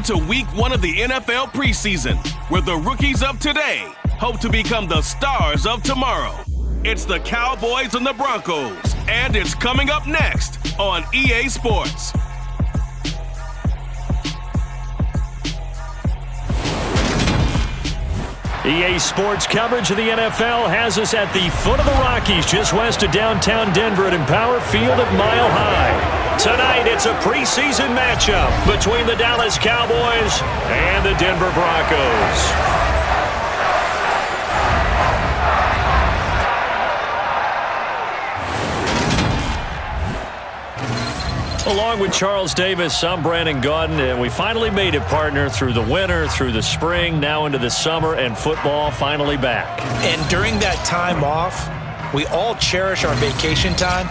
Welcome to week 1 of the NFL preseason, where the rookies of today hope to become the stars of tomorrow. It's the Cowboys and the Broncos, and it's coming up next on EA Sports. EA Sports coverage of the NFL has us at the foot of the Rockies, just west of downtown Denver at Empower Field at Mile High. Tonight, it's a preseason matchup between the Dallas Cowboys and the Denver Broncos. Along with Charles Davis, I'm Brandon Gaudin, and we finally made it, partner, through the winter, through the spring, now into the summer, and football finally back. And during that time off, we all cherish our vacation time,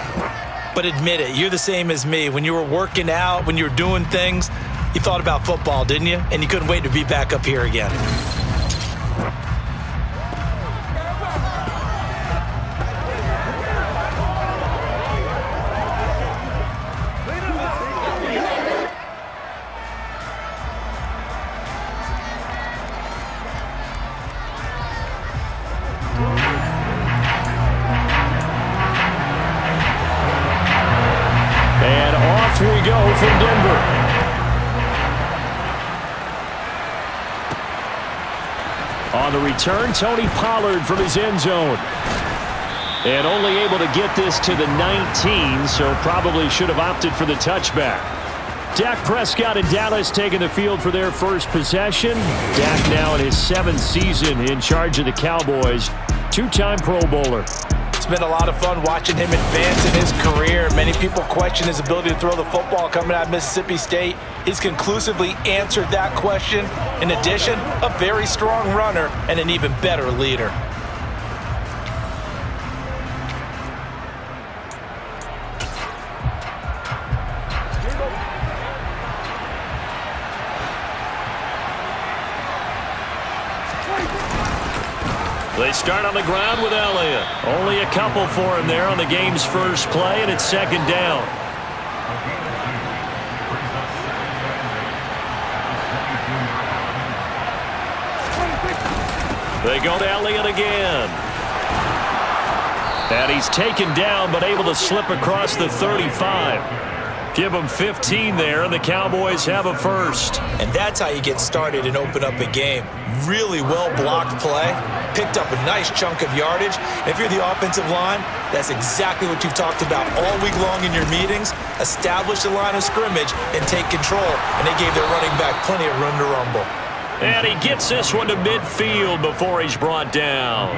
but admit it, you're the same as me. When you were working out, when you were doing things, you thought about football, didn't you? And you couldn't wait to be back up here again. We go from Denver. On the return, Tony Pollard from his end zone. And only able to get this to the 19, so probably should have opted for the touchback. Dak Prescott and Dallas taking the field for their first possession. Dak now in his 7th season in charge of the Cowboys. Two-time Pro Bowler. It's been a lot of fun watching him advance in his career. Many people question his ability to throw the football coming out of Mississippi State. He's conclusively answered that question. In addition, a very strong runner and an even better leader. They start on the ground with Elliott. Only a couple for him there on the game's first play, and it's second down. They go to Elliott again. And he's taken down, but able to slip across the 35. Give him 15 there, and the Cowboys have a first. And that's how you get started and open up a game. Really well-blocked play. Picked up a nice chunk of yardage. If you're the offensive line, that's exactly what you've talked about all week long in your meetings. Establish the line of scrimmage and take control. And they gave their running back plenty of room to rumble. And he gets this one to midfield before he's brought down.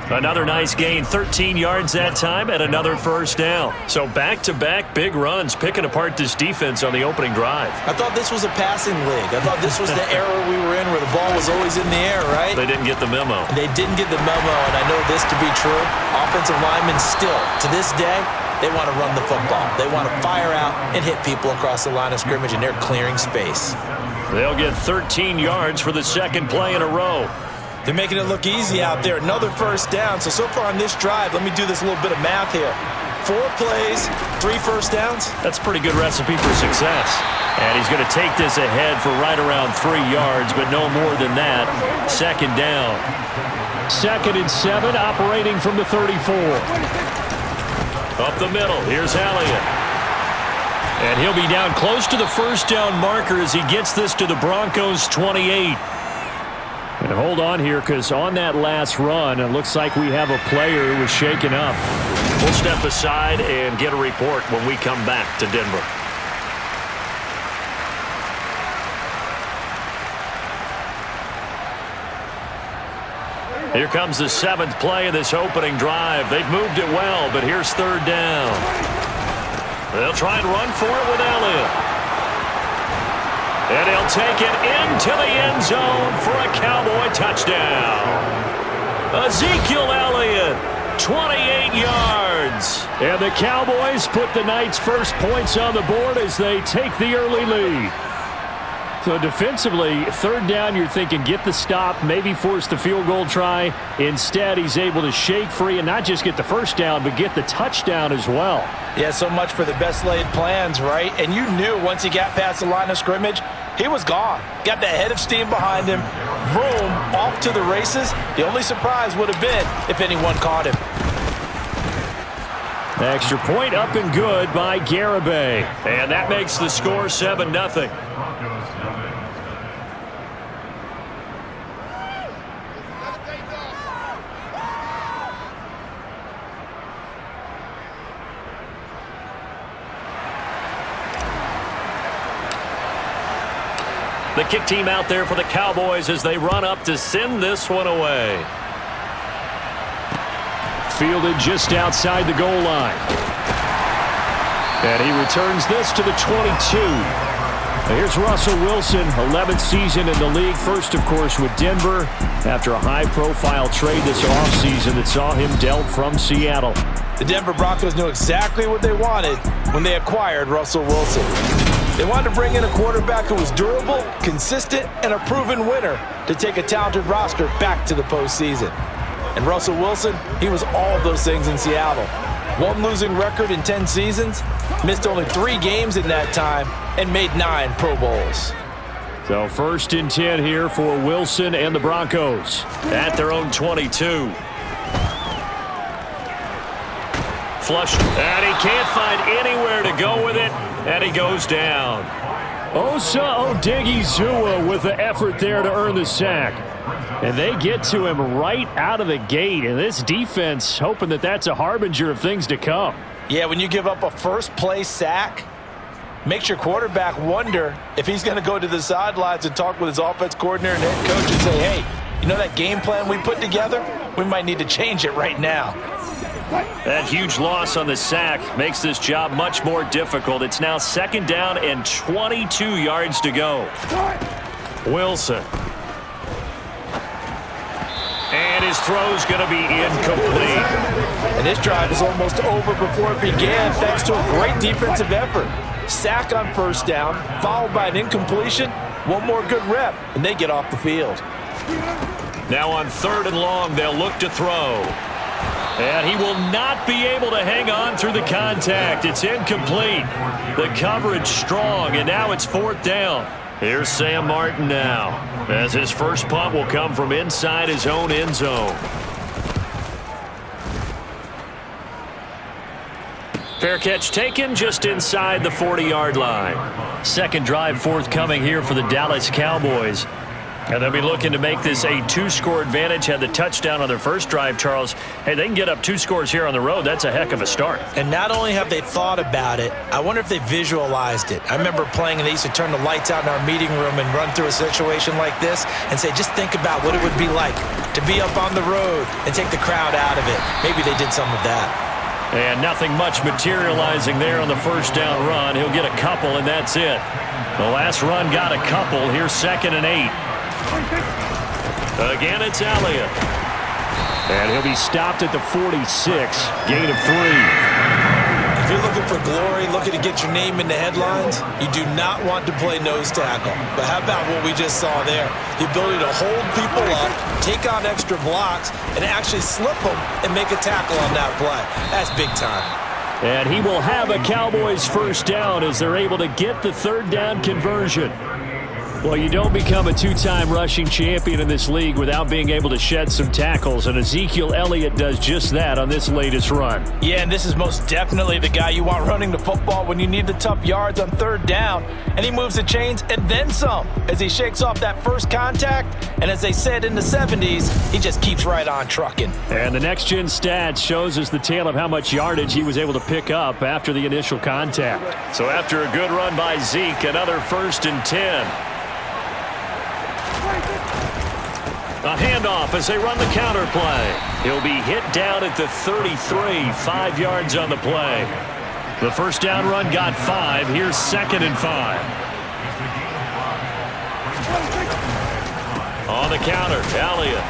Another nice gain, 13 yards that time, and another first down. So back-to-back big runs, picking apart this defense on the opening drive. I thought this was a passing league. I thought this was the era we were in where the ball was always in the air, right? They didn't get the memo. They didn't get the memo, and I know this to be true. Offensive linemen still, to this day, they want to run the football. They want to fire out and hit people across the line of scrimmage, and they're clearing space. They'll get 13 yards for the second play in a row. They're making it look easy out there. Another first down. So far on this drive, let me do this little bit of math here. 4 plays, 3 first downs. That's a pretty good recipe for success. And he's going to take this ahead for right around 3 yards, but no more than that. Second down. 2nd and 7, operating from the 34. Up the middle, here's Elliott. And he'll be down close to the first down marker as he gets this to the Broncos' 28. And hold on here, because on that last run, it looks like we have a player who was shaken up. We'll step aside and get a report when we come back to Denver. Here comes the 7th play of this opening drive. They've moved it well, but here's 3rd down. They'll try and run for it with Elliott. And he'll take it into the end zone for a Cowboy touchdown. Ezekiel Elliott, 28 yards. And the Cowboys put the night's first points on the board as they take the early lead. So defensively, 3rd down, you're thinking get the stop, maybe force the field goal try. Instead, he's able to shake free and not just get the first down, but get the touchdown as well. Yeah, so much for the best laid plans, right? And you knew once he got past the line of scrimmage, he was gone. Got that head of steam behind him. Vroom, off to the races. The only surprise would have been if anyone caught him. Extra point up and good by Garibay. And that makes the score 7-0. The kick team out there for the Cowboys as they run up to send this one away. Fielded just outside the goal line. And he returns this to the 22. Here's Russell Wilson, 11th season in the league. First, of course, with Denver after a high-profile trade this offseason that saw him dealt from Seattle. The Denver Broncos knew exactly what they wanted when they acquired Russell Wilson. They wanted to bring in a quarterback who was durable, consistent, and a proven winner to take a talented roster back to the postseason. And Russell Wilson, he was all of those things in Seattle. One losing record in 10 seasons, missed only 3 games in that time, and made 9 Pro Bowls. So 1st and 10 here for Wilson and the Broncos at their own 22. Flushed, and he can't find anywhere to go with it, and he goes down. Osa Odigizua with the effort there to earn the sack. And they get to him right out of the gate, and this defense hoping that that's a harbinger of things to come. Yeah, when you give up a first-play sack, makes your quarterback wonder if he's going to go to the sidelines and talk with his offense coordinator and head coach and say, hey, you know that game plan we put together? We might need to change it right now. That huge loss on the sack makes this job much more difficult. It's now 2nd down and 22 yards to go. Wilson. And his throw's going to be incomplete. And this drive is almost over before it began thanks to a great defensive effort. Sack on 1st down, followed by an incompletion. One more good rep, and they get off the field. Now on 3rd and long, they'll look to throw. And he will not be able to hang on through the contact. It's incomplete. The coverage strong, and now it's 4th down. Here's Sam Martin now, as his first punt will come from inside his own end zone. Fair catch taken just inside the 40-yard line. 2nd drive forthcoming here for the Dallas Cowboys. And they'll be looking to make this a 2-score advantage. Had the touchdown on their first drive, Charles. Hey, they can get up 2 scores here on the road. That's a heck of a start. And not only have they thought about it, I wonder if they visualized it. I remember playing and they used to turn the lights out in our meeting room and run through a situation like this and say, just think about what it would be like to be up on the road and take the crowd out of it. Maybe they did some of that. And nothing much materializing there on the 1st down run. He'll get a couple, and that's it. The last run got a couple. Here's 2nd and 8. Again, it's Elliott. And he'll be stopped at the 46. Gain of 3. If you're looking for glory, looking to get your name in the headlines, you do not want to play nose tackle. But how about what we just saw there? The ability to hold people up, take on extra blocks, and actually slip them and make a tackle on that play. That's big time. And he will have a Cowboys 1st down as they're able to get the 3rd down conversion. Well, you don't become a 2-time rushing champion in this league without being able to shed some tackles, and Ezekiel Elliott does just that on this latest run. Yeah, and this is most definitely the guy you want running the football when you need the tough yards on 3rd down. And he moves the chains and then some as he shakes off that first contact. And as they said in the 70s, he just keeps right on trucking. And the next-gen stats shows us the tale of how much yardage he was able to pick up after the initial contact. So after a good run by Zeke, another 1st and 10. A handoff as they run the counter play. He'll be hit down at the 33, 5 yards on the play. The 1st down run got 5. Here's 2nd and 5. On the counter, Elliott.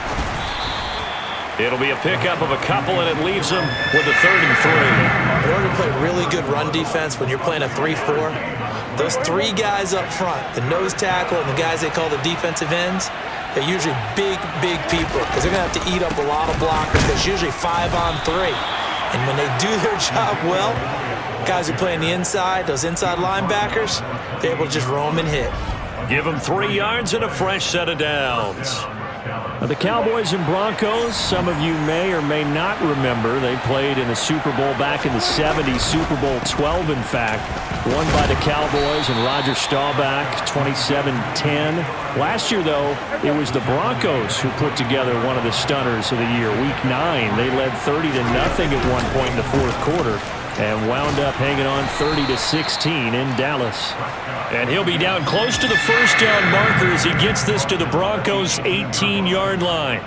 It'll be a pickup of a couple, and it leaves him with a 3rd and 3. In order to play really good run defense when you're playing a 3-4, those 3 guys up front, the nose tackle and the guys they call the defensive ends, they're usually big people because they're going to have to eat up a lot of blockers. There's usually 5 on 3. And when they do their job well, guys who play on the inside, those inside linebackers, they're able to just roam and hit. Give them 3 yards and a fresh set of downs. Now, the Cowboys and Broncos, some of you may or may not remember, they played in the Super Bowl back in the 70s, Super Bowl 12, in fact, won by the Cowboys and Roger Staubach, 27-10. Last year, though, it was the Broncos who put together one of the stunners of the year. Week 9, they led 30-0 at one point in the fourth quarter and wound up hanging on 30-16 in Dallas. And he'll be down close to the first down marker as he gets this to the Broncos' 18-yard line.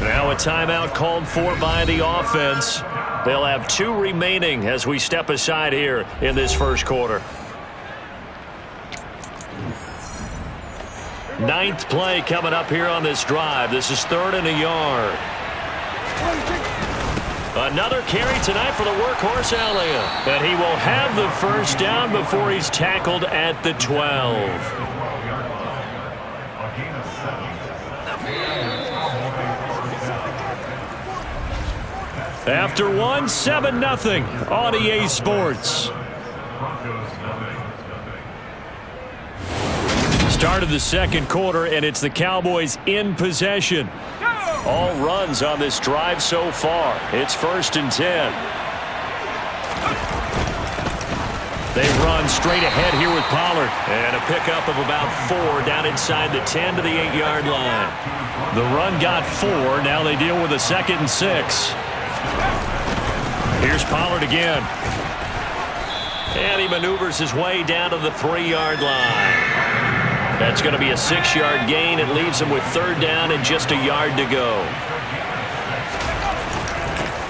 Now a timeout called for by the offense. They'll have 2 remaining as we step aside here in this first quarter. 9th play coming up here on this drive. This is 3rd and a yard. Another carry tonight for the workhorse Elliott. And he will have the first down before he's tackled at the 12. After 1, 7-0 on EA Sports. Start of the second quarter, and it's the Cowboys in possession. All runs on this drive so far. It's 1st and 10. They run straight ahead here with Pollard. And a pickup of about 4 down inside the 10 to the 8-yard line. The run got 4. Now they deal with a 2nd and 6. Here's Pollard again. And he maneuvers his way down to the 3-yard line. That's going to be a 6-yard gain. It leaves him with 3rd down and just a yard to go.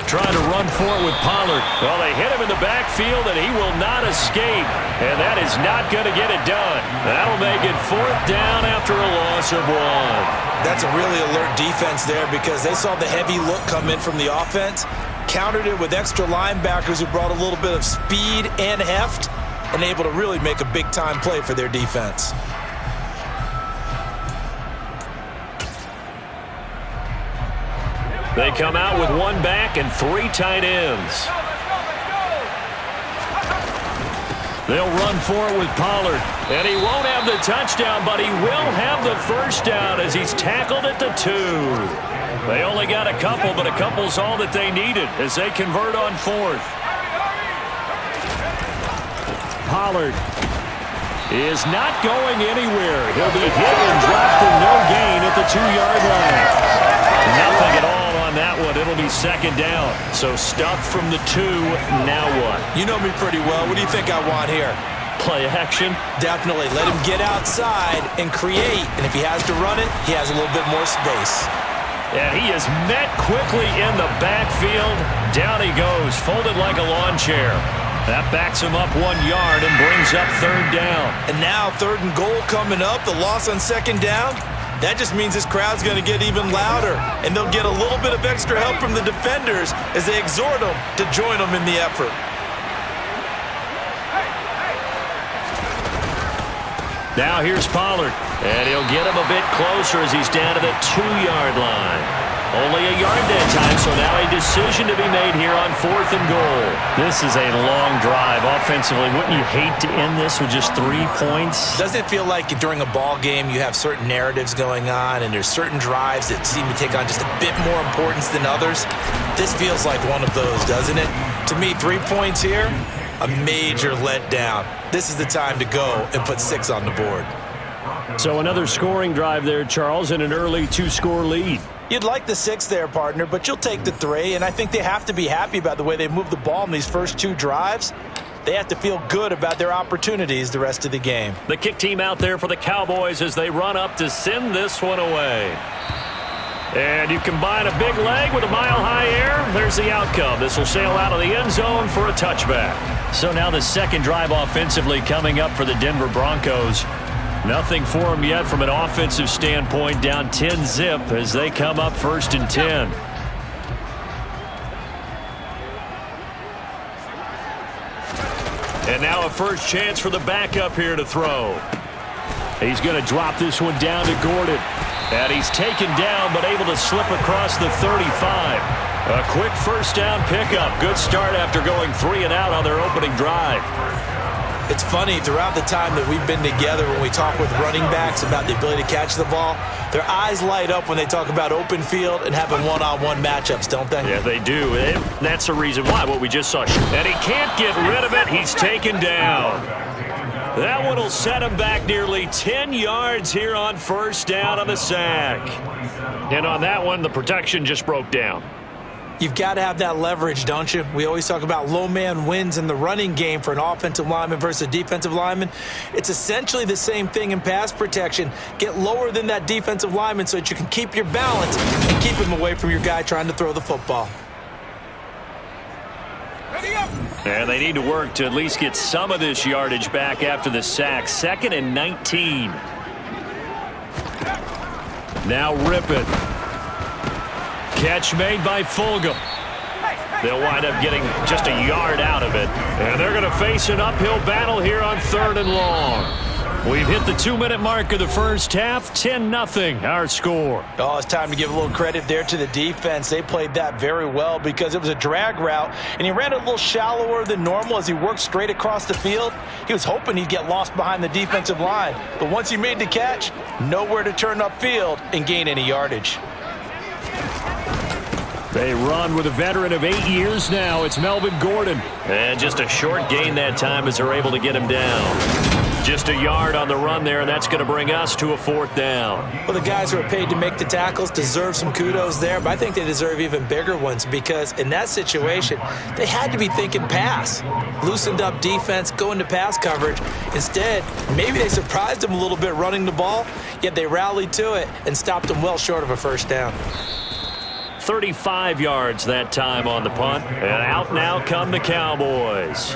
Trying to run for it with Pollard. Well, they hit him in the backfield, and he will not escape. And that is not going to get it done. That'll make it 4th down after a loss of 1. That's a really alert defense there because they saw the heavy look come in from the offense, countered it with extra linebackers who brought a little bit of speed and heft, and able to really make a big-time play for their defense. They come out with 1 back and 3 tight ends. They'll run for it with Pollard. And he won't have the touchdown, but he will have the first down as he's tackled at the 2. They only got a couple, but a couple's all that they needed as they convert on 4th. Pollard is not going anywhere. He'll be hit and dropped for no gain at the 2-yard line. Nothing at all on that one. It'll be 2nd down. So stuffed from the 2. Now what? You know me pretty well. What do you think I want here? Play action? Definitely. Let him get outside and create. And if he has to run it, he has a little bit more space. And he is met quickly in the backfield. Down he goes, folded like a lawn chair. That backs him up 1 yard and brings up 3rd down. And now 3rd and goal coming up. The loss on 2nd down. That just means this crowd's going to get even louder. And they'll get a little bit of extra help from the defenders as they exhort them to join them in the effort. Now here's Pollard. And he'll get him a bit closer as he's down to the 2-yard line. Only a yard that time, so now a decision to be made here on 4th and goal. This is a long drive offensively. Wouldn't you hate to end this with just 3 points? Doesn't it feel like during a ball game you have certain narratives going on and there's certain drives that seem to take on just a bit more importance than others? This feels like one of those, doesn't it? To me, 3 points here, a major letdown. This is the time to go and put 6 on the board. So another scoring drive there, Charles, and an early 2-score lead. You'd like the 6 there, partner, but you'll take the 3, and I think they have to be happy about the way they moved the ball in these first 2 drives. They have to feel good about their opportunities the rest of the game. The kick team out there for the Cowboys as they run up to send this one away. And you combine a big leg with a mile-high air, there's the outcome. This will sail out of the end zone for a touchback. So now the 2nd drive offensively coming up for the Denver Broncos. Nothing for them yet from an offensive standpoint, down 10-zip as they come up 1st and 10. And now a first chance for the backup here to throw. He's going to drop this one down to Gordon. And he's taken down but able to slip across the 35. A quick first down pickup. Good start after going 3 and out on their opening drive. It's funny, throughout the time that we've been together, when we talk with running backs about the ability to catch the ball, their eyes light up when they talk about open field and having one-on-one matchups, don't they? Yeah, they do. And that's the reason why, what we just saw. And he can't get rid of it. He's taken down. That one will set him back nearly 10 yards here on first down on the sack. And on that one, the protection just broke down. You've got to have that leverage, don't you? We always talk about low man wins in the running game for an offensive lineman versus a defensive lineman. It's essentially the same thing in pass protection. Get lower than that defensive lineman so that you can keep your balance and keep him away from your guy trying to throw the football. And they need to work to at least get some of this yardage back after the sack. 2nd and 19. Now Rippon. Catch made by Fulgham. They'll wind up getting just a yard out of it. And they're going to face an uphill battle here on 3rd and long. We've hit the 2-minute mark of the first half. 10-0 our score. Oh, it's time to give a little credit there to the defense. They played that very well because it was a drag route, and he ran it a little shallower than normal as he worked straight across the field. He was hoping he'd get lost behind the defensive line, but once he made the catch, nowhere to turn upfield and gain any yardage. They run with a veteran of 8 years now. It's Melvin Gordon. And just a short gain that time as they're able to get him down. Just a yard on the run there, and that's going to bring us to a 4th down. Well, the guys who are paid to make the tackles deserve some kudos there, but I think they deserve even bigger ones because in that situation, they had to be thinking pass. Loosened up defense, going to pass coverage. Instead, maybe they surprised them a little bit running the ball, yet they rallied to it and stopped them well short of a first down. 35 yards that time on the punt, and out now come the Cowboys.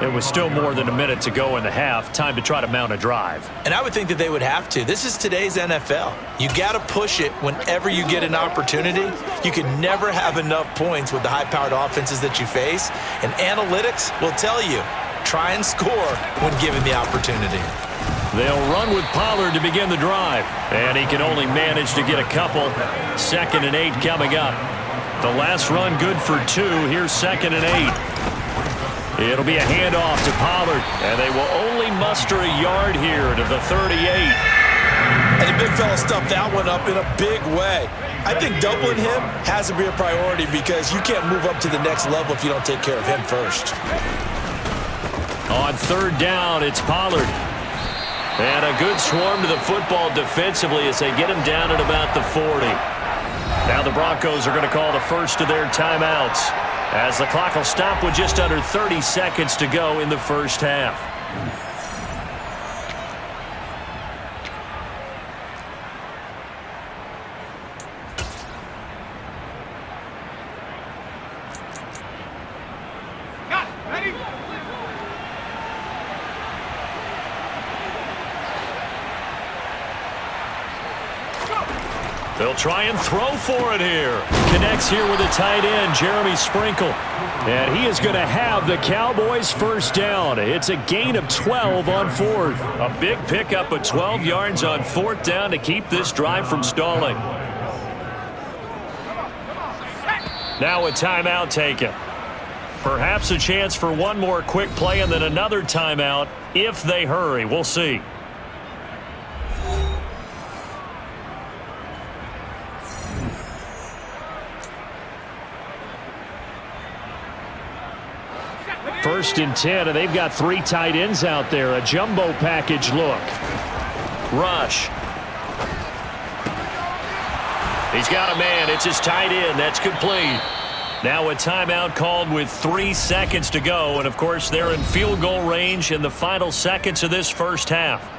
It was still more than a minute to go in the half. Time to try to mount a drive. And I would think that they would have to. This is today's NFL. You got to push it whenever you get an opportunity. You can never have enough points with the high-powered offenses that you face. And analytics will tell you, try and score when given the opportunity. They'll run with Pollard to begin the drive. And he can only manage to get a couple. 2nd and 8 coming up. The last run good for 2. Here's 2nd and 8. It'll be a handoff to Pollard, and they will only muster a yard here to the 38. And the big fella stuffed that one up in a big way. I think doubling him has to be a priority because you can't move up to the next level if you don't take care of him first. On 3rd down, it's Pollard. And a good swarm to the football defensively as they get him down at about the 40. Now the Broncos are going to call the first of their timeouts, as the clock will stop with just under 30 seconds to go in the first half. They'll try and throw for it here. Connects here with a tight end, Jeremy Sprinkle. And he is going to have the Cowboys first down. It's a gain of 12 on 4th. A big pickup of 12 yards on 4th down to keep this drive from stalling. Now a timeout taken. Perhaps a chance for one more quick play and then another timeout if they hurry. We'll see. First and 10, and they've got 3 tight ends out there. A jumbo package look. Rush. He's got a man. It's his tight end. That's complete. Now a timeout called with 3 seconds to go. And, of course, they're in field goal range in the final seconds of this first half.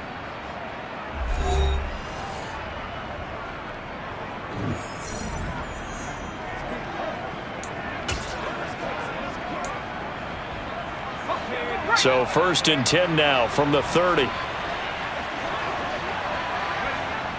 So 1st and 10 now from the 30.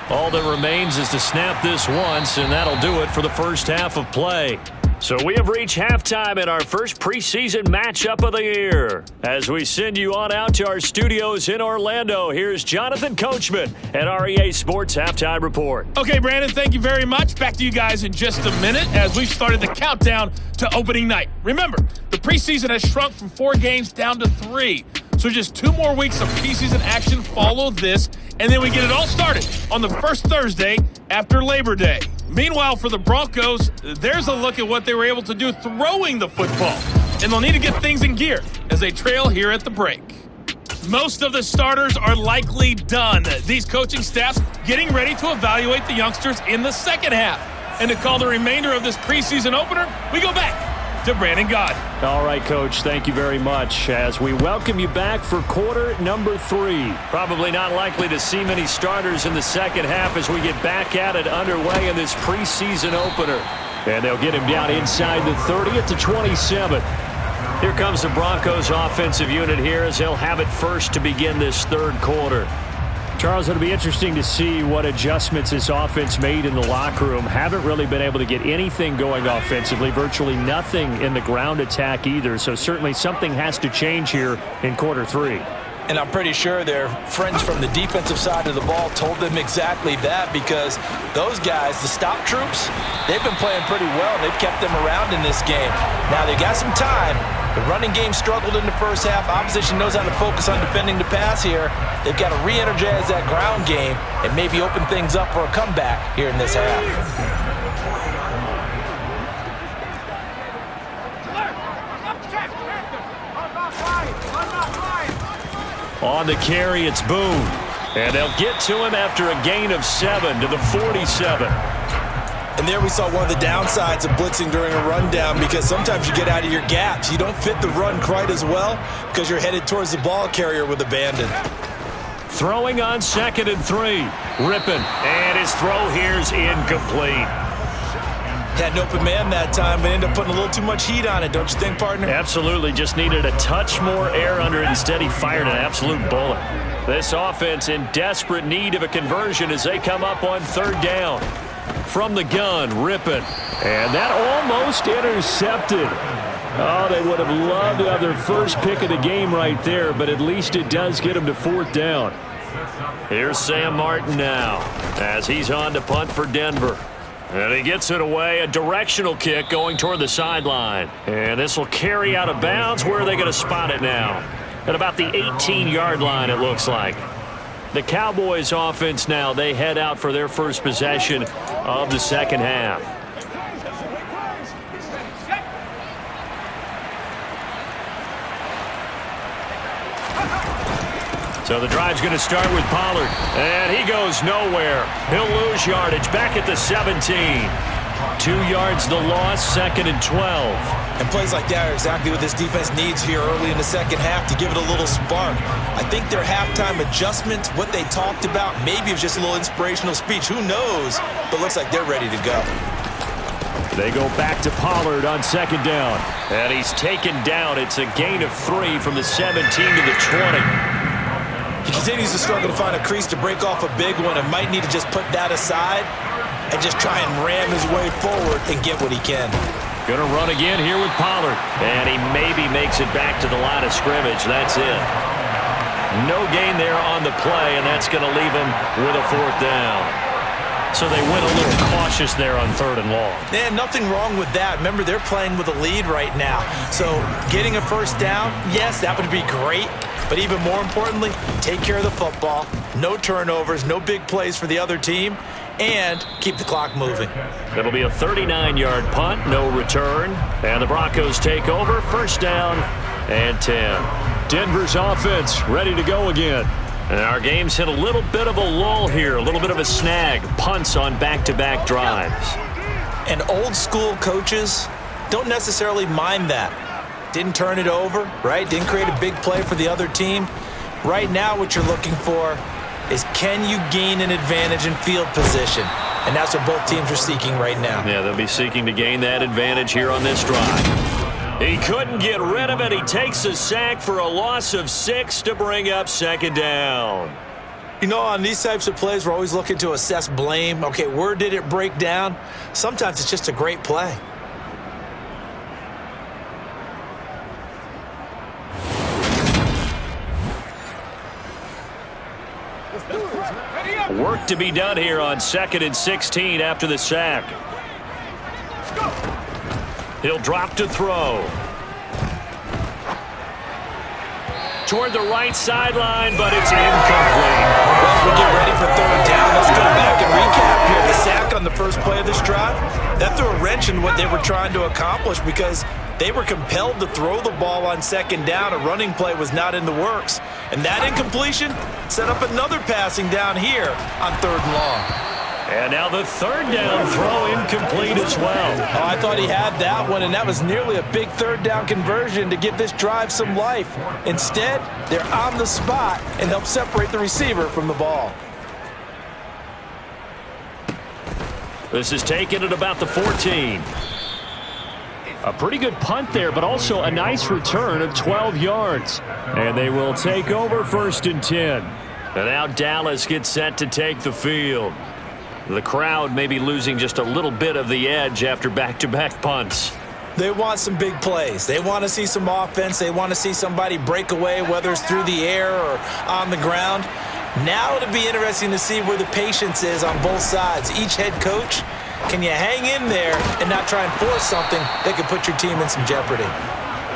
All that remains is to snap this once, and that'll do it for the first half of play. So we have reached halftime in our first preseason matchup of the year. As we send you on out to our studios in Orlando, here's Jonathan Coachman at REA Sports Halftime Report. Okay, Brandon, thank you very much. Back to you guys in just a minute as we've started the countdown to opening night. Remember, the preseason has shrunk from 4 games down to 3. So just 2 more weeks of preseason action follow this, and then we get it all started on the first Thursday after Labor Day. Meanwhile, for the Broncos, there's a look at what they were able to do throwing the football, and they'll need to get things in gear as they trail here at the break. Most of the starters are likely done. These coaching staffs getting ready to evaluate the youngsters in the second half. And to call the remainder of this preseason opener, we go back to Brandon Gaud. All right, Coach, thank you very much as we welcome you back for quarter number 3. Probably not likely to see many starters in the second half as we get back at it underway in this preseason opener. And they'll get him down inside the 30 at the 27. Here comes the Broncos offensive unit here as they'll have it first to begin this third quarter. Charles, it'll be interesting to see what adjustments this offense made in the locker room. Haven't really been able to get anything going offensively, virtually nothing in the ground attack either. So certainly something has to change here in quarter 3. And I'm pretty sure their friends from the defensive side of the ball told them exactly that, because those guys, the stop troops, they've been playing pretty well. They've kept them around in this game. Now, they got some time. The running game struggled in the first half. Opposition knows how to focus on defending the pass here. They've got to re-energize that ground game and maybe open things up for a comeback here in this half. On the carry, it's Boone. And they'll get to him after a gain of 7 to the 47. And there we saw one of the downsides of blitzing during a rundown, because sometimes you get out of your gaps. You don't fit the run quite as well because you're headed towards the ball carrier with abandon. Throwing on 2nd and 3. Rippon. And his throw here's incomplete. Had an open man that time, but ended up putting a little too much heat on it, don't you think, partner? Absolutely. Just needed a touch more air under it. Instead, he fired an absolute bullet. This offense in desperate need of a conversion as they come up on 3rd down. From the gun, Rippon. And that almost intercepted. Oh, they would have loved to have their first pick of the game right there, but at least it does get them to 4th down. Here's Sam Martin now as he's on to punt for Denver. And he gets it away, a directional kick going toward the sideline. And this will carry out of bounds. Where are they going to spot it now? At about the 18-yard line, it looks like. The Cowboys offense now, they head out for their first possession of the second half. So the drive's going to start with Pollard. And he goes nowhere. He'll lose yardage back at the 17. 2 yards the loss, 2nd and 12. And plays like that are exactly what this defense needs here early in the second half to give it a little spark. I think their halftime adjustment, what they talked about, maybe it was just a little inspirational speech. Who knows? But looks like they're ready to go. They go back to Pollard on 2nd down. And he's taken down. It's a gain of 3 from the 17 to the 20. He continues to struggle to find a crease to break off a big one, and might need to just put that aside and just try and ram his way forward and get what he can. Going to run again here with Pollard. And he maybe makes it back to the line of scrimmage. That's it. No gain there on the play, and that's going to leave him with a 4th down. So they went a little cautious there on 3rd and long. Yeah, nothing wrong with that. Remember, they're playing with a lead right now. So getting a 1st down, yes, that would be great. But even more importantly, take care of the football. No turnovers, no big plays for the other team, and keep the clock moving. It'll be a 39-yard punt, no return. And the Broncos take over, 1st down and 10. Denver's offense ready to go again. And our game's hit a little bit of a lull here, a little bit of a snag. Punts on back-to-back drives. And old school coaches don't necessarily mind that. Didn't turn it over, right? Didn't create a big play for the other team. Right now what you're looking for is, can you gain an advantage in field position? And that's what both teams are seeking right now. Yeah, they'll be seeking to gain that advantage here on this drive. He couldn't get rid of it. He takes a sack for a loss of 6 to bring up 2nd down. You know, on these types of plays, we're always looking to assess blame. Okay, where did it break down? Sometimes it's just a great play. Work to be done here on 2nd and 16 after the sack. He'll drop to throw. toward the right sideline, but it's incomplete. Well, as we get ready for third down, let's go back and recap here. The sack on the first play of this drive, that threw a wrench in what they were trying to accomplish because they were compelled to throw the ball on second down. A running play was not in the works. And that incompletion set up another passing down here on third and long. And now the third down throw incomplete as well. Oh, I thought he had that one, and that was nearly a big third down conversion to give this drive some life. Instead, they're on the spot and help separate the receiver from the ball. This is taken at about the 14. A pretty good punt there, but also a nice return of 12 yards. And they will take over 1st and 10. And now Dallas gets set to take the field. The crowd may be losing just a little bit of the edge after back-to-back punts. They want some big plays. They want to see some offense. They want to see somebody break away, whether it's through the air or on the ground. Now it'll be interesting to see where the patience is on both sides. Each head coach, can you hang in there and not try and force something that could put your team in some jeopardy?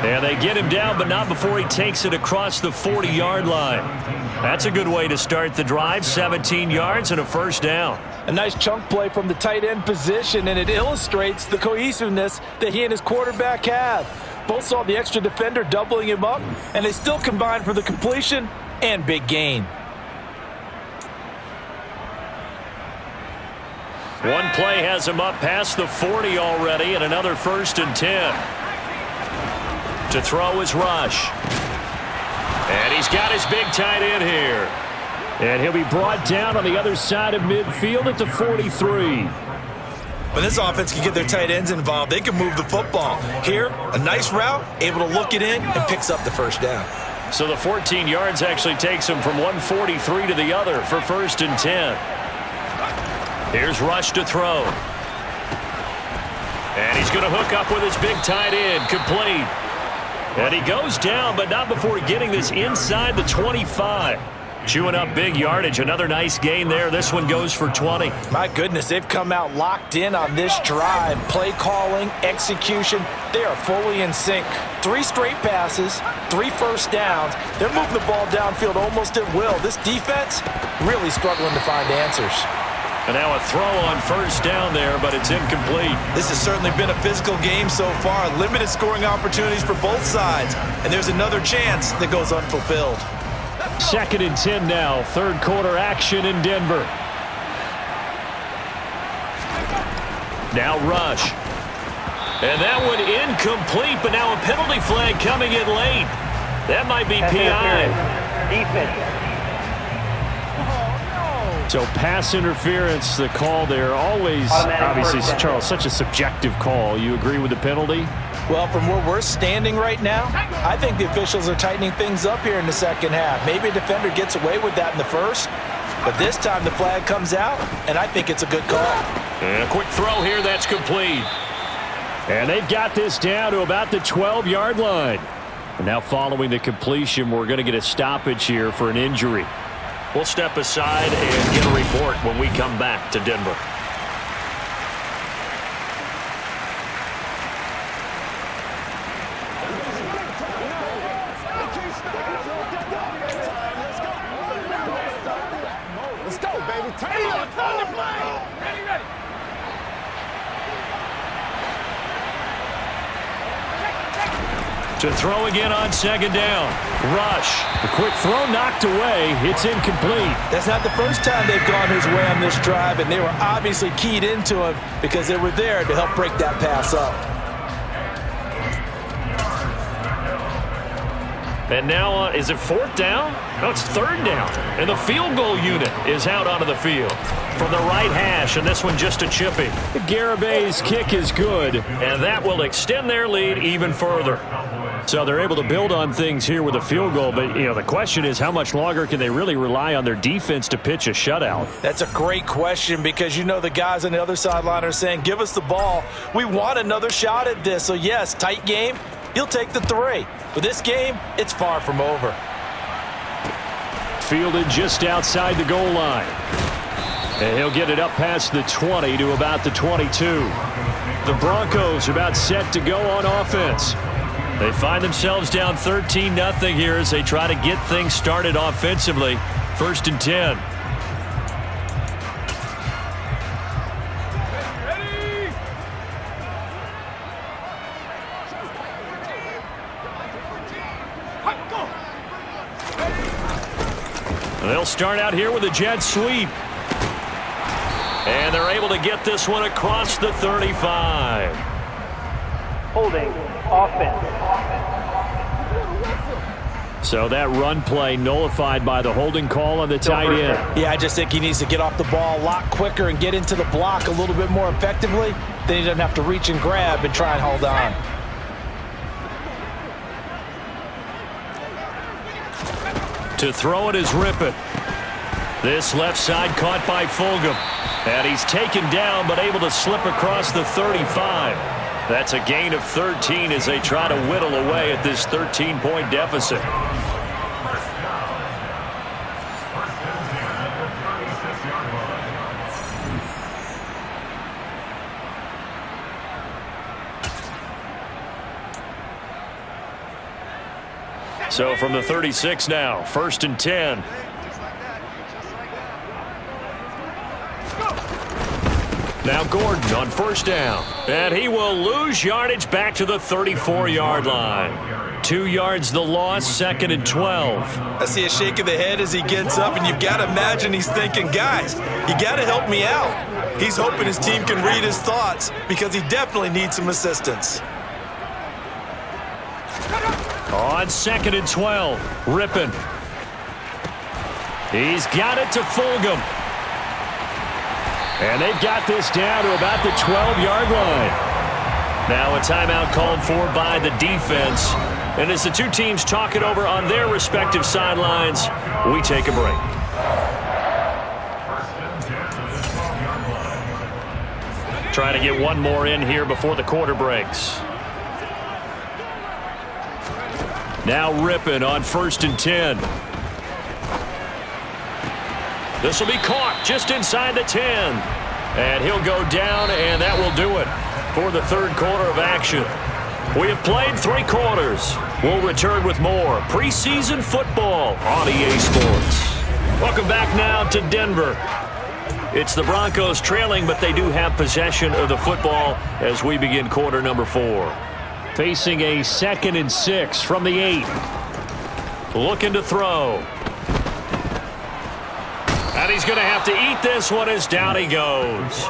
And they get him down, but not before he takes it across the 40-yard line. That's a good way to start the drive. 17 yards and a first down. A nice chunk play from the tight end position, and it illustrates the cohesiveness that he and his quarterback have. Both saw the extra defender doubling him up, and they still combined for the completion and big gain. One play has him up past the 40 already, and another 1st and 10. To throw is Rush. And he's got his big tight end here. And he'll be brought down on the other side of midfield at the 43. When this offense can get their tight ends involved, they can move the football. Here, a nice route, able to look it in, and picks up the first down. So the 14 yards actually takes him from 143 to the other for 1st and 10. Here's Rush to throw. And he's going to hook up with his big tight end, complete. And he goes down, but not before getting this inside the 25. Chewing up big yardage. Another nice gain there. This one goes for 20. My goodness, they've come out locked in on this drive. Play calling, execution, they are fully in sync. 3 straight passes, 3 first downs. They're moving the ball downfield almost at will. This defense really struggling to find answers. And now a throw on first down there, but it's incomplete. This has certainly been a physical game so far. Limited scoring opportunities for both sides. And there's another chance that goes unfulfilled. 2nd and 10 now. Third quarter action in Denver. Now Rush. And that one incomplete, but now a penalty flag coming in late. That might be PI. Defense. So pass interference, the call there. Always, obviously, Charles, such a subjective call. You agree with the penalty? Well, from where we're standing right now, I think the officials are tightening things up here in the second half. Maybe a defender gets away with that in the first, but this time the flag comes out, and I think it's a good call. And a quick throw here, that's complete. And they've got this down to about the 12-yard line. And now following the completion, we're going to get a stoppage here for an injury. We'll step aside and get a report when we come back to Denver. Let's go, baby. Turn it up. Turn the play. Ready. To throw again on second down. Rush. The quick throw knocked away. It's incomplete. That's not the first time they've gone his way on this drive, and they were obviously keyed into him because they were there to help break that pass up. And now, is it 4th down? No, it's 3rd down. And the field goal unit is out onto the field from the right hash, and this one just a chippy. Garabay's kick is good, and that will extend their lead even further. So they're able to build on things here with a field goal, but, you know, the question is how much longer can they really rely on their defense to pitch a shutout? That's a great question because, you know, the guys on the other sideline are saying, give us the ball. We want another shot at this. So, yes, tight game. He'll take the 3. But this game, it's far from over. Fielded just outside the goal line. And he'll get it up past the 20 to about the 22. The Broncos are about set to go on offense. They find themselves down 13-0 here as they try to get things started offensively. 1st and 10. They'll start out here with a jet sweep. And they're able to get this one across the 35. Holding offense. So that run play nullified by the holding call on the tight end. Yeah, I just think he needs to get off the ball a lot quicker and get into the block a little bit more effectively. Then he doesn't have to reach and grab and try and hold on. To throw it is Rippon. This left side caught by Fulgham. And he's taken down but able to slip across the 35. That's a gain of 13 as they try to whittle away at this 13-point deficit. So from the 36 now, 1st and 10. Now Gordon on 1st down. And he will lose yardage back to the 34-yard line. 2 yards the loss, 2nd and 12. I see a shake of the head as he gets up, and you've got to imagine he's thinking, guys, you got to help me out. He's hoping his team can read his thoughts because he definitely needs some assistance. On 2nd and 12, Rippon. He's got it to Fulgham. And they've got this down to about the 12-yard line. Now a timeout called for by the defense. And as the two teams talk it over on their respective sidelines, we take a break. Trying to get one more in here before the quarter breaks. Now Rippon on 1st and 10. This will be caught just inside the 10. And he'll go down, and that will do it for the 3rd quarter of action. We have played 3 quarters. We'll return with more preseason football on EA Sports. Welcome back now to Denver. It's the Broncos trailing, but they do have possession of the football as we begin quarter number 4. Facing a 2nd and 6 from the 8. Looking to throw. And he's going to have to eat this one as down he goes.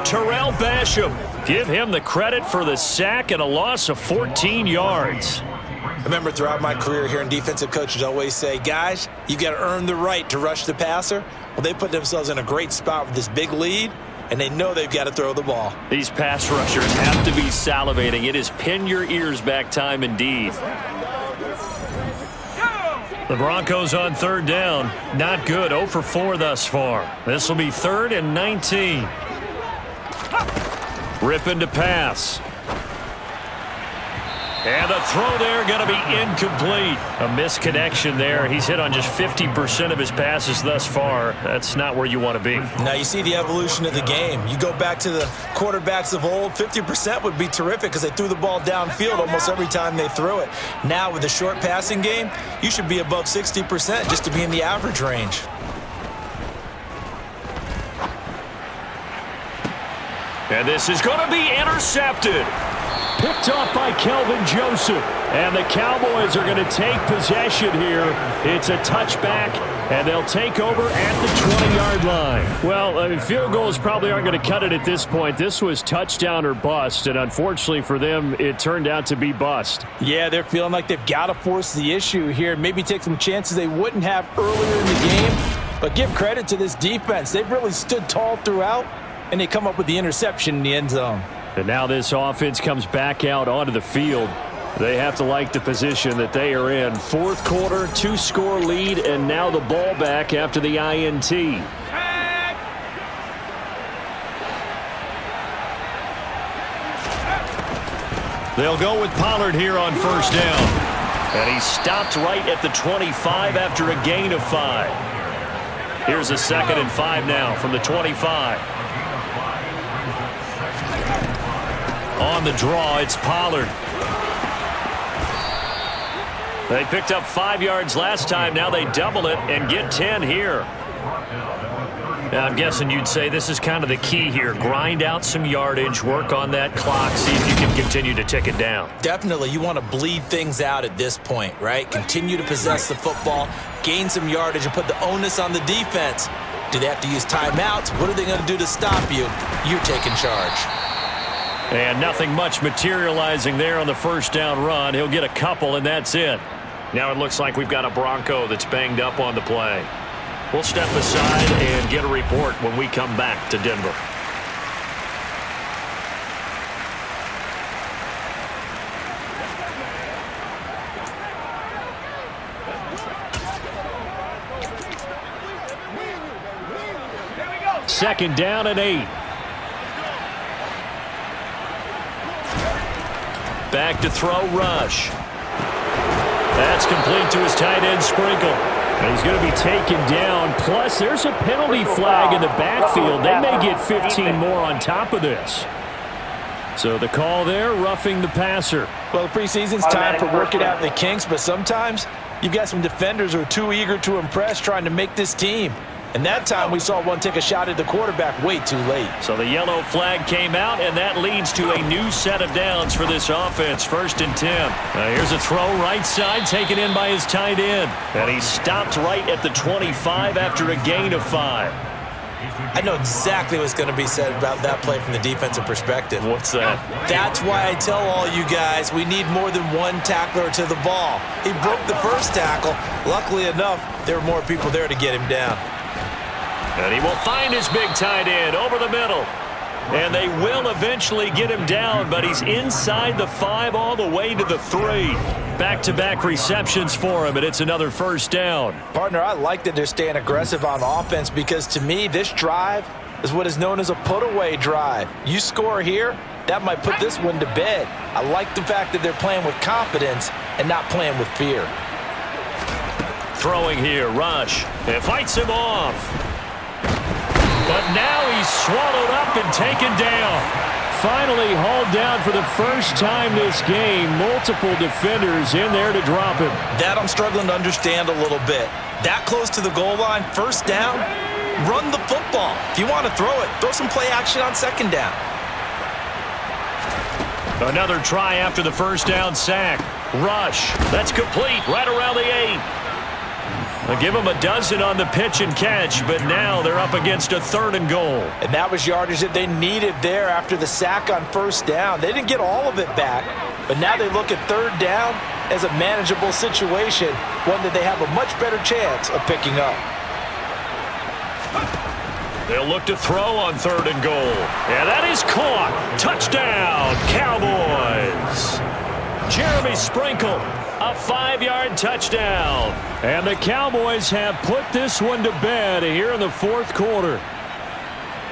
Terrell Basham. Give him the credit for the sack and a loss of 14 yards. I remember throughout my career hearing defensive coaches always say, guys, you got to earn the right to rush the passer. Well, they put themselves in a great spot with this big lead, and they know they've got to throw the ball. These pass rushers have to be salivating. It is pin your ears back time indeed. The Broncos on 3rd down. Not good. 0 for 4 thus far. This will be 3rd and 19. Rippon to pass. And the throw there going to be incomplete. A misconnection there. He's hit on just 50% of his passes thus far. That's not where you want to be. Now you see the evolution of the game. You go back to the quarterbacks of old, 50% would be terrific because they threw the ball downfield almost every time they threw it. Now with the short passing game, you should be above 60% just to be in the average range. And this is going to be intercepted. Picked off by Kelvin Joseph. And the Cowboys are going to take possession here. It's a touchback, and they'll take over at the 20-yard line. Well, field goals probably aren't going to cut it at this point. This was touchdown or bust, and unfortunately for them, it turned out to be bust. Yeah, they're feeling like they've got to force the issue here. Maybe take some chances they wouldn't have earlier in the game. But give credit to this defense. They've really stood tall throughout, and they come up with the interception in the end zone. And now this offense comes back out onto the field. They have to like the position that they are in. 4th quarter, 2-score lead, and now the ball back after the INT. They'll go with Pollard here on 1st down. And he stopped right at the 25 after a gain of 5. Here's a 2nd and 5 now from the 25. On the draw, it's Pollard. They picked up 5 yards last time. Now they double it and get 10 here. Now, I'm guessing you'd say this is kind of the key here. Grind out some yardage, work on that clock, see if you can continue to tick it down. Definitely. You want to bleed things out at this point, right? Continue to possess the football, gain some yardage, and put the onus on the defense. Do they have to use timeouts? What are they going to do to stop you? You're taking charge. And nothing much materializing there on the first down run. He'll get a couple, and that's it. Now it looks like we've got a Bronco that's banged up on the play. We'll step aside and get a report when we come back to Denver. Second down and 8. Back to throw, Rush. That's complete to his tight end, Sprinkle. And he's going to be taken down. Plus, there's a penalty flag in the backfield. They may get 15 more on top of this. So the call there, roughing the passer. Well, the preseason's time for working out the kinks, but sometimes you've got some defenders who are too eager to impress trying to make this team. And that time we saw one take a shot at the quarterback way too late. So the yellow flag came out, and that leads to a new set of downs for this offense. 1st and 10. Here's a throw right side, taken in by his tight end. And he stopped right at the 25 after a gain of 5. I know exactly what's going to be said about that play from the defensive perspective. What's that? That's why I tell all you guys we need more than one tackler to the ball. He broke the first tackle. Luckily enough, there were more people there to get him down. And he will find his big tight end over the middle. And they will eventually get him down, but he's inside the 5 all the way to the 3. Back-to-back receptions for him, and it's another first down. Partner, I like that they're staying aggressive on offense because to me, this drive is what is known as a put-away drive. You score here, that might put this one to bed. I like the fact that they're playing with confidence and not playing with fear. Throwing here, Rush. It fights him off. But now he's swallowed up and taken down. Finally hauled down for the first time this game. Multiple defenders in there to drop him. That I'm struggling to understand a little bit. That close to the goal line, first down, run the football. If you want to throw it, throw some play action on second down. Another try after the first down sack. Rush. That's complete right around the 8. They'll give him a dozen on the pitch and catch, but now they're up against a 3rd and goal. And that was yardage that they needed there after the sack on first down. They didn't get all of it back, but now they look at 3rd down as a manageable situation, one that they have a much better chance of picking up. They'll look to throw on 3rd and goal. And that is caught. Touchdown, Cowboys. Jeremy Sprinkle. A 5-yard touchdown. And the Cowboys have put this one to bed here in the 4th quarter.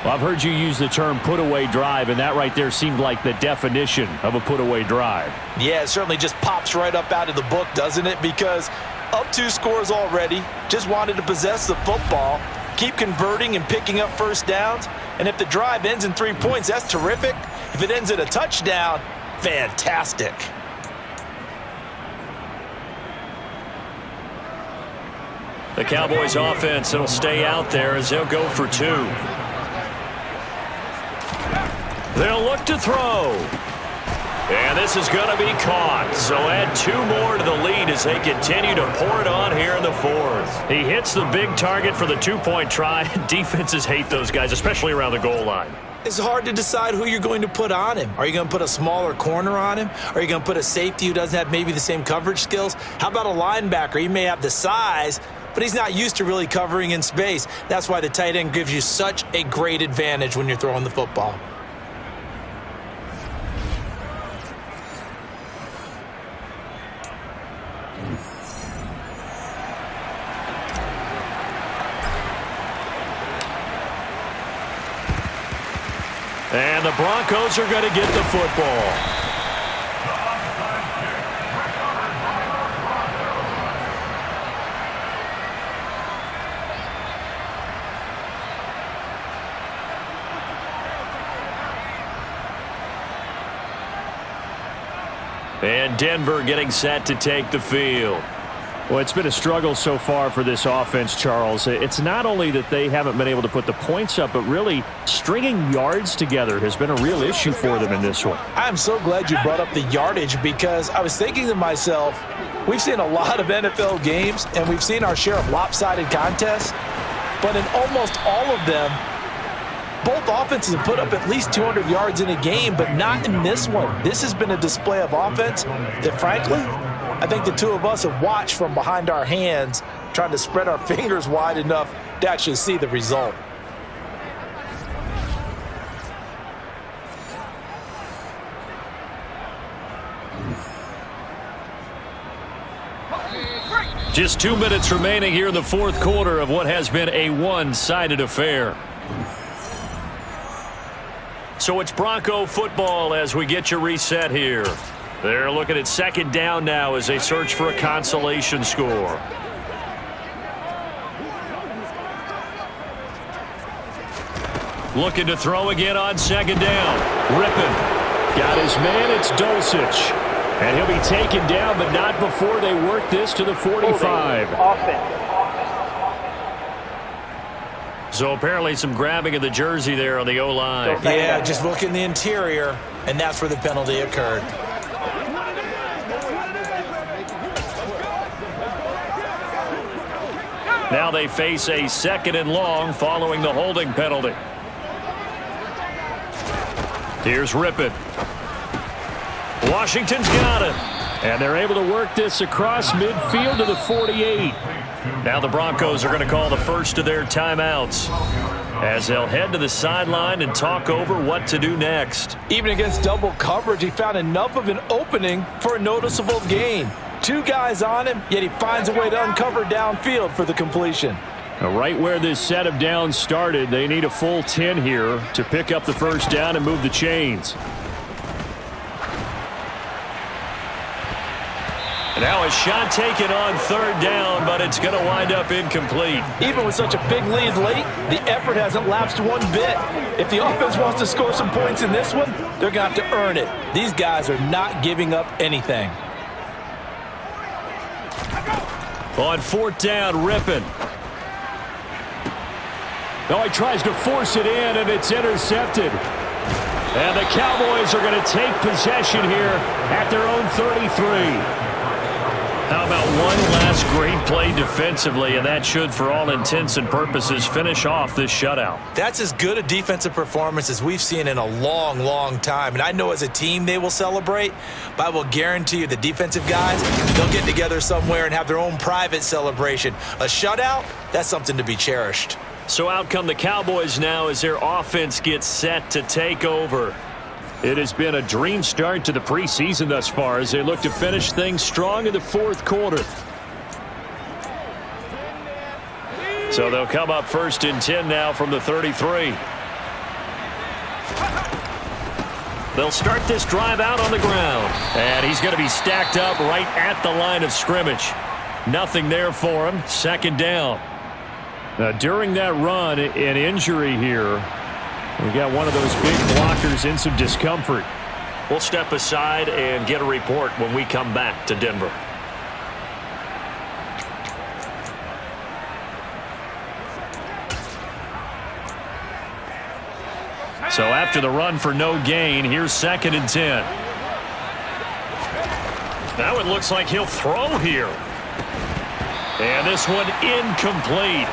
Well, I've heard you use the term put-away drive, and that right there seemed like the definition of a put-away drive. Yeah, it certainly just pops right up out of the book, doesn't it? Because up 2 scores already, just wanted to possess the football, keep converting and picking up first downs. And if the drive ends in 3 points, that's terrific. If it ends in a touchdown, fantastic. The Cowboys offense will stay out there as they'll go for 2. They'll look to throw. And this is going to be caught. So add 2 more to the lead as they continue to pour it on here in the 4th. He hits the big target for the 2-point try. Defenses hate those guys, especially around the goal line. It's hard to decide who you're going to put on him. Are you going to put a smaller corner on him? Are you going to put a safety who doesn't have maybe the same coverage skills? How about a linebacker? He may have the size, but he's not used to really covering in space. That's why the tight end gives you such a great advantage when you're throwing the football. And the Broncos are going to get the football. And Denver getting set to take the field. Well, it's been a struggle so far for this offense, Charles. It's not only that they haven't been able to put the points up, but really stringing yards together has been a real issue for them in this one. I'm so glad you brought up the yardage because I was thinking to myself, we've seen a lot of NFL games and we've seen our share of lopsided contests, but in almost all of them, both offenses have put up at least 200 yards in a game, but not in this one. This has been a display of offense that, frankly, I think the two of us have watched from behind our hands, trying to spread our fingers wide enough to actually see the result. Just 2 minutes remaining here in the fourth quarter of what has been a one-sided affair. So it's Bronco football as we get you reset here. They're looking at second down now as they search for a consolation score. Looking to throw again on second down. Ripping. Got his man, it's Dulcich. And he'll be taken down, but not before they work this to the 45. Offense. So apparently some grabbing of the jersey there on the O-line. Yeah, just look in the interior, and that's where the penalty occurred. Now they face a second and long following the holding penalty. Here's Rippon. Washington's got it. And they're able to work this across midfield to the 48. Now the Broncos are going to call the first of their timeouts as they'll head to the sideline and talk over what to do next. Even against double coverage, he found enough of an opening for a noticeable gain. Two guys on him, yet he finds a way to uncover downfield for the completion. Right where this set of downs started, they need a full 10 here to pick up the first down and move the chains. Now a shot taken on third down, but it's going to wind up incomplete. Even with such a big lead late, the effort hasn't lapsed one bit. If the offense wants to score some points in this one, they're going to have to earn it. These guys are not giving up anything. On fourth down, Rippon. No, he tries to force it in, and it's intercepted. And the Cowboys are going to take possession here at their own 33. How about one last great play defensively, and that should, for all intents and purposes, finish off this shutout. That's as good a defensive performance as we've seen in a long, long time. And I know as a team they will celebrate, but I will guarantee you the defensive guys, they'll get together somewhere and have their own private celebration. A shutout, that's something to be cherished. So out come the Cowboys now as their offense gets set to take over. It has been a dream start to the preseason thus far as they look to finish things strong in the fourth quarter. So they'll come up first and 10 now from the 33. They'll start this drive out on the ground. And he's going to be stacked up right at the line of scrimmage. Nothing there for him. Second down. Now, during that run, an injury here. We got one of those big blockers in some discomfort. We'll step aside and get a report when we come back to Denver. So after the run for no gain, here's second and 10. Now it looks like he'll throw here. And this one incomplete.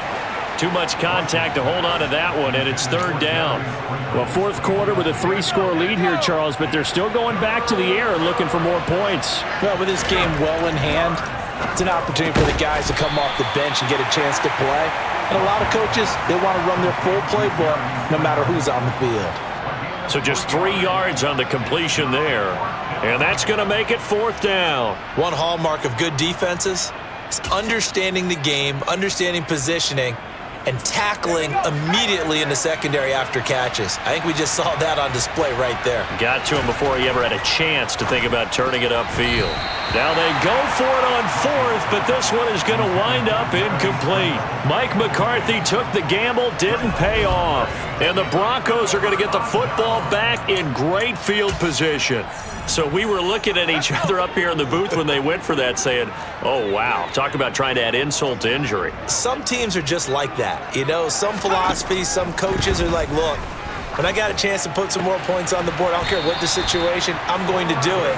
Too much contact to hold on to that one, and it's third down. Well, fourth quarter with a 3-score lead here, Charles, but they're still going back to the air and looking for more points. Well, with this game well in hand, it's an opportunity for the guys to come off the bench and get a chance to play. And a lot of coaches, they want to run their full playbook no matter who's on the field. So just 3 yards on the completion there, and that's going to make it fourth down. One hallmark of good defenses is understanding the game, understanding positioning, and tackling immediately in the secondary after catches. I think we just saw that on display right there. Got to him before he ever had a chance to think about turning it upfield. Now they go for it on fourth, but this one is going to wind up incomplete. Mike McCarthy took the gamble, didn't pay off. And the Broncos are going to get the football back in great field position. So we were looking at each other up here in the booth when they went for that saying, oh, wow, talk about trying to add insult to injury. Some teams are just like that. You know, some philosophies, some coaches are like, look, when I got a chance to put some more points on the board, I don't care what the situation, I'm going to do it.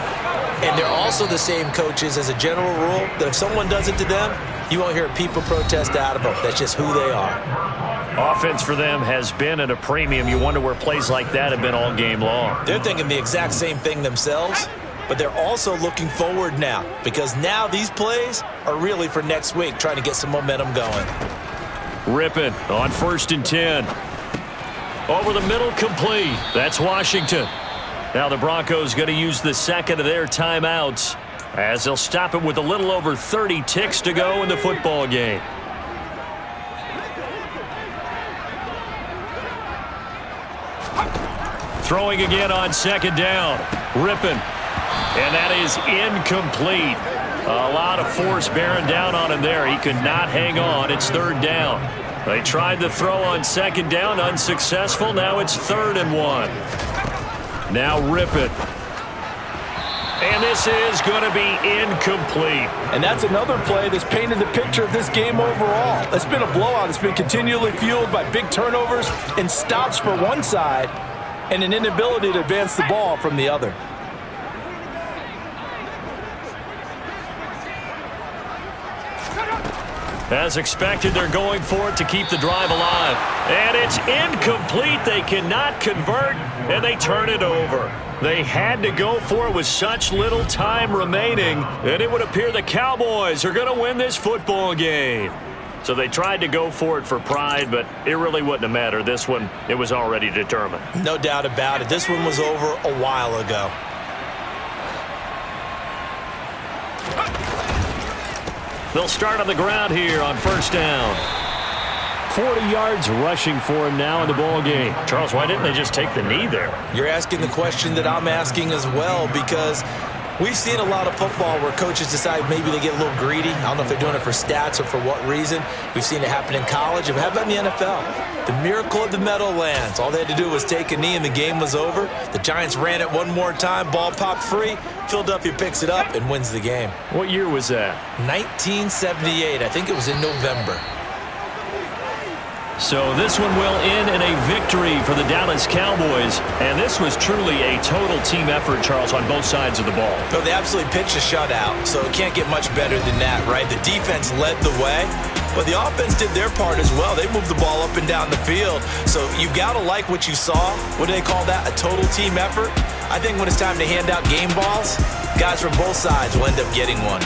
And they're also the same coaches as a general rule that if someone does it to them, you won't hear a people protest out of them. That's just who they are. Offense for them has been at a premium. You wonder where plays like that have been all game long. They're thinking the exact same thing themselves, but they're also looking forward now because now these plays are really for next week, trying to get some momentum going. Rippon on 1st and 10. Over the middle, complete. That's Washington. Now the Broncos going to use the second of their timeouts as they'll stop it with a little over 30 ticks to go in the football game. Throwing again on 2nd down. Rippon. And that is incomplete. A lot of force bearing down on him there. He could not hang on. It's 3rd down. They tried to throw on 2nd down. Unsuccessful. Now it's 3rd and 1. Now Rippon. And this is going to be incomplete. And that's another play that's painted the picture of this game overall. It's been a blowout. It's been continually fueled by big turnovers and stops for one side and an inability to advance the ball from the other. As expected, they're going for it to keep the drive alive. And it's incomplete. They cannot convert, and they turn it over. They had to go for it with such little time remaining, and it would appear the Cowboys are going to win this football game. So they tried to go for it for pride, but it really wouldn't have mattered. This one, it was already determined. No doubt about it. This one was over a while ago. They'll start on the ground here on 1st down. 40 yards rushing for him now in the ball game. Charles, why didn't they just take the knee there? You're asking the question that I'm asking as well, because we've seen a lot of football where coaches decide maybe they get a little greedy. I don't know if they're doing it for stats or for what reason. We've seen it happen in college. How about in the NFL? The miracle of the Meadowlands. All they had to do was take a knee and the game was over. The Giants ran it one more time. Ball popped free. Philadelphia picks it up and wins the game. What year was that? 1978. I think it was in November. So this one will end in a victory for the Dallas Cowboys. And this was truly a total team effort, Charles, on both sides of the ball. No, they absolutely pitched a shutout, so it can't get much better than that, right? The defense led the way, but the offense did their part as well. They moved the ball up and down the field. So you've got to like what you saw. What do they call that? A total team effort? I think when it's time to hand out game balls, guys from both sides will end up getting one.